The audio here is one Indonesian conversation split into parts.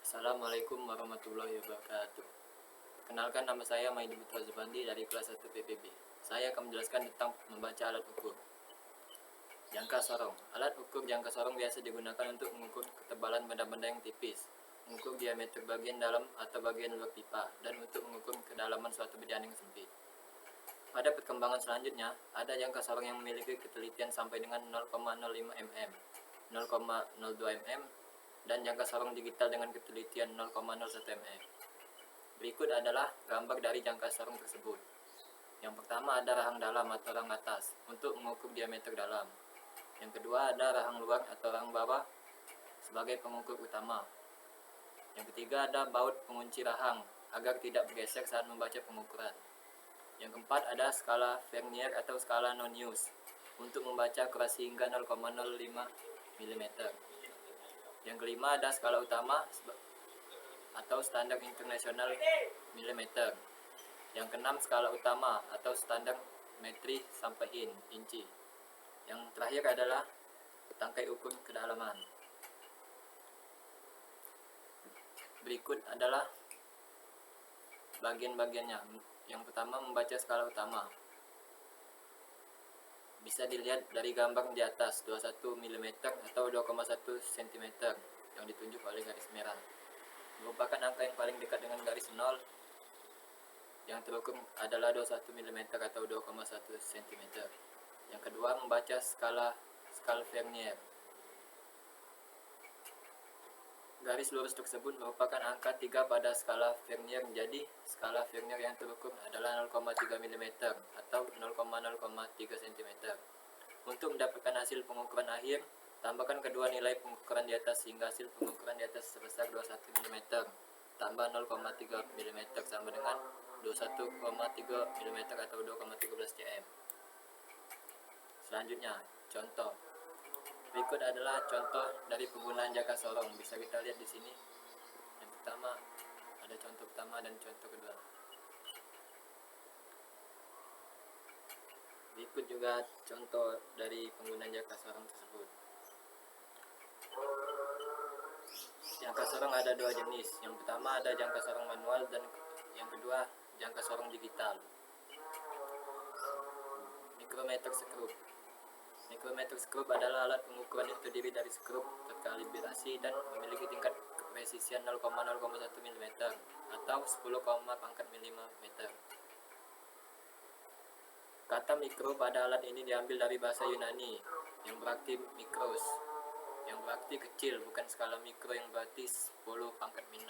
Assalamualaikum warahmatullahi wabarakatuh. Perkenalkan, nama saya Maidi Putra Zubandi dari kelas 1 PPB. Saya akan menjelaskan tentang membaca alat ukur. Jangka sorong. Alat ukur jangka sorong biasa digunakan untuk mengukur ketebalan benda-benda yang tipis, mengukur diameter bagian dalam atau bagian luar pipa, dan untuk mengukur kedalaman suatu bidang yang sempit. Pada perkembangan selanjutnya, ada jangka sorong yang memiliki ketelitian sampai dengan 0,05 mm, 0,02 mm, dan jangka sorong digital dengan ketelitian 0,01 mm. Berikut adalah gambar dari jangka sorong tersebut. Yang pertama ada rahang dalam atau rahang atas untuk mengukur diameter dalam. Yang kedua ada rahang luar atau rahang bawah sebagai pengukur utama. Yang ketiga ada baut pengunci rahang agar tidak bergeser saat membaca pengukuran. Yang keempat ada skala Vernier atau skala Nonius untuk membaca akurasi hingga 0,05 mm. Yang kelima ada skala utama atau standar internasional milimeter. Yang keenam skala utama atau standar metri sampai inci. Yang terakhir adalah tangkai ukur kedalaman. Berikut adalah bagian-bagiannya. Yang pertama membaca skala utama. Bisa dilihat dari gambar di atas, 21 mm atau 2,1 cm yang ditunjuk oleh garis merah. Merupakan angka yang paling dekat dengan garis 0. Yang terukur adalah 21 mm atau 2,1 cm. Yang kedua membaca skala Vernier. Garis lurus tersebut merupakan angka 3 pada skala Vernier. Jadi skala Vernier yang terukur adalah 0,3 mm atau 0,03 cm. Untuk mendapatkan hasil pengukuran akhir, tambahkan kedua nilai pengukuran di atas hingga hasil pengukuran di atas sebesar 21 mm tambah 0,3 mm sama dengan 21,3 mm atau 2,13 cm. Selanjutnya, contoh. Berikut adalah contoh dari penggunaan jangka sorong. Bisa kita lihat di sini. Yang pertama, ada contoh pertama dan contoh kedua. Berikut juga contoh dari penggunaan jangka sorong tersebut. Jangka sorong ada dua jenis. Yang pertama ada jangka sorong manual dan yang kedua jangka sorong digital. Mikrometer skrup. Mikrometer skrup adalah alat pengukuran yang terdiri dari skrup terkalibrasi dan memiliki tingkat kepresisian 0,01 mm atau 10, mm. Kata mikro pada alat ini diambil dari bahasa Yunani yang berarti mikros, yang berarti kecil, bukan skala mikro yang berarti 10 pangkat 6.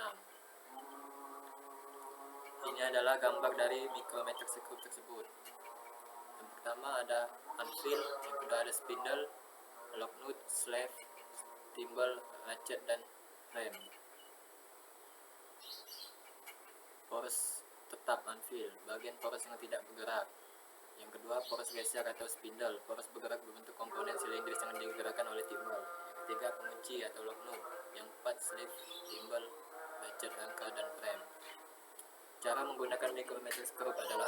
Ini adalah gambar dari mikrometer skrup tersebut. Yang pertama ada anvil, yang kedua ada spindle, lock nut, slave, thimble, ratchet, dan rem. Poros tetap anvil, bagian poros yang tidak bergerak. Yang kedua poros geser atau spindle, poros bergerak berbentuk komponen silindris yang digerakkan oleh thimble. Yang ketiga pengunci atau lock nut. Yang keempat slave, thimble, ratchet, rangka, dan rem. Cara menggunakan mikrometer skrup adalah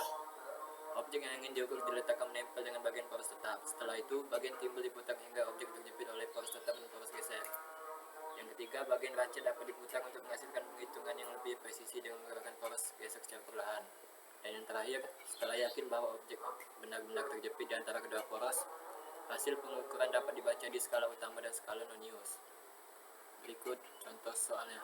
objek yang ingin diukur diletakkan menempel dengan bagian poros tetap. Setelah itu, bagian timbul diputar hingga objek terjepit oleh poros tetap dan poros geser. Yang ketiga, bagian ratchet dapat diputar untuk menghasilkan penghitungan yang lebih presisi dengan menggerakkan poros geser secara perlahan. Dan yang terakhir, setelah yakin bahwa objek benar-benar terjepit di antara kedua poros, hasil pengukuran dapat dibaca di skala utama dan skala Nonius. Berikut contoh soalnya.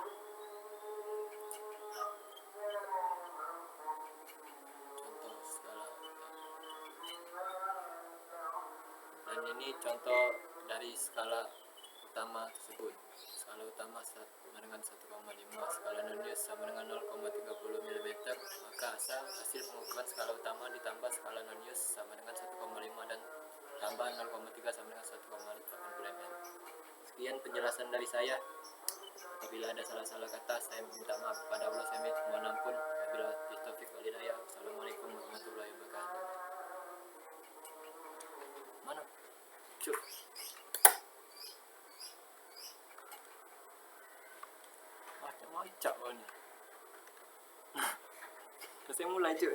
Dan ini contoh dari skala utama tersebut. Skala utama sama dengan 1,5, skala Nonius sama dengan 0,30 mm. Maka hasil pengukuran skala utama ditambah skala Nonius sama dengan 1,5 dan tambah 0,3 sama dengan 1,80 mm. Sekian penjelasan dari saya. Apabila ada salah-salah kata, saya minta maaf pada Allah. Saya mohon ampun. Wabillahi taufiq wal hidayah. Wassalamualaikum warahmatullahi wabarakatuh. Mana? Cuk. Macam-macam ni. Terus saya mulai cuk.